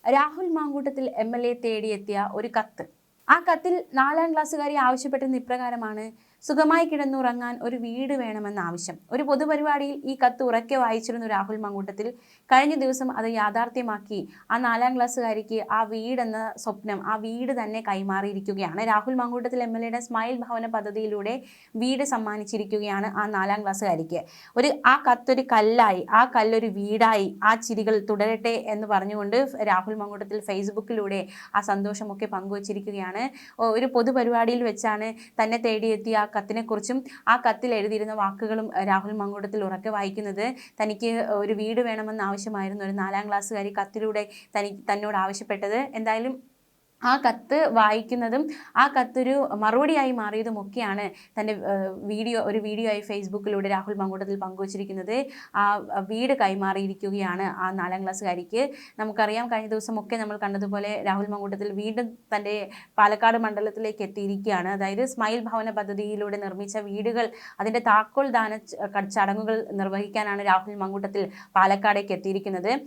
Rahul Mamkootathil MLA തേടിയെത്തിയ ഒരു കത്ത്. ആ കത്തിൽ 4ാം ക്ലാസ്സുകാരി ആവശ്യപ്പെട്ടത് ഇപ്രകാരമാണ്: സുഖമായി കിടന്നുറങ്ങാൻ ഒരു വീട് വേണമെന്ന ആവശ്യം. ഒരു പൊതുപരിപാടിയിൽ ഈ കത്ത് ഉറക്കെ വായിച്ചിരുന്നു രാഹുൽ മാങ്കൂട്ടത്തിൽ. കഴിഞ്ഞ ദിവസം അത് യാഥാർത്ഥ്യമാക്കി ആ 4ാം ക്ലാസ്സുകാരിക്ക് ആ വീടെന്ന സ്വപ്നം, ആ വീട് തന്നെ കൈമാറിയിരിക്കുകയാണ്. രാഹുൽ മാങ്കൂട്ടത്തിൽ MLAയുടെ സ്മൈൽ ഭവന പദ്ധതിയിലൂടെ വീട് സമ്മാനിച്ചിരിക്കുകയാണ് ആ 4ാം ക്ലാസ്സുകാരിക്ക്. ആ കത്തൊരു കല്ലായി, ആ കല്ലൊരു വീടായി, ആ ചിരികൾ തുടരട്ടെ എന്ന് പറഞ്ഞുകൊണ്ട് രാഹുൽ മാങ്കൂട്ടത്തിൽ ഫേസ്ബുക്കിലൂടെ ആ സന്തോഷമൊക്കെ പങ്കുവച്ചിരിക്കുകയാണ്. ഒരു പൊതുപരിപാടിയിൽ വെച്ചാണ് തന്നെ തേടിയെത്തിയ ആ കത്തിനെക്കുറിച്ചും ആ കത്തിൽ എഴുതിയിരുന്ന വാക്കുകളും രാഹുൽ മാങ്കൂട്ടത്തിൽ ഉറക്കെ വായിക്കുന്നത്. തനിക്ക് ഒരു വീട് വേണമെന്ന ആവശ്യമായിരുന്നു ഒരു 4ാം ക്ലാസ്സുകാരി കത്തിലൂടെ തന്നോട് ആവശ്യപ്പെട്ടത്. എന്തായാലും ആ കത്ത് വായിക്കുന്നതും ആ കത്തൊരു മറുപടിയായി മാറിയതുമൊക്കെയാണ് തൻ്റെ ഒരു വീഡിയോ ആയി ഫേസ്ബുക്കിലൂടെ രാഹുൽ മാങ്കൂട്ടത്തിൽ പങ്കുവച്ചിരിക്കുന്നത്. ആ വീട് കൈമാറിയിരിക്കുകയാണ് ആ 4ാം ക്ലാസ്സുകാരിക്ക്. നമുക്കറിയാം, കഴിഞ്ഞ ദിവസമൊക്കെ നമ്മൾ കണ്ടതുപോലെ രാഹുൽ മാങ്കൂട്ടത്തിൽ വീണ്ടും തൻ്റെ പാലക്കാട് മണ്ഡലത്തിലേക്ക് എത്തിയിരിക്കുകയാണ്. അതായത് സ്മൈൽ ഭവന പദ്ധതിയിലൂടെ നിർമ്മിച്ച വീടുകൾ, അതിൻ്റെ താക്കോൽ ദാന ചടങ്ങുകൾ നിർവഹിക്കാനാണ് രാഹുൽ മാങ്കൂട്ടത്തിൽ പാലക്കാടേക്ക് എത്തിയിരിക്കുന്നത്.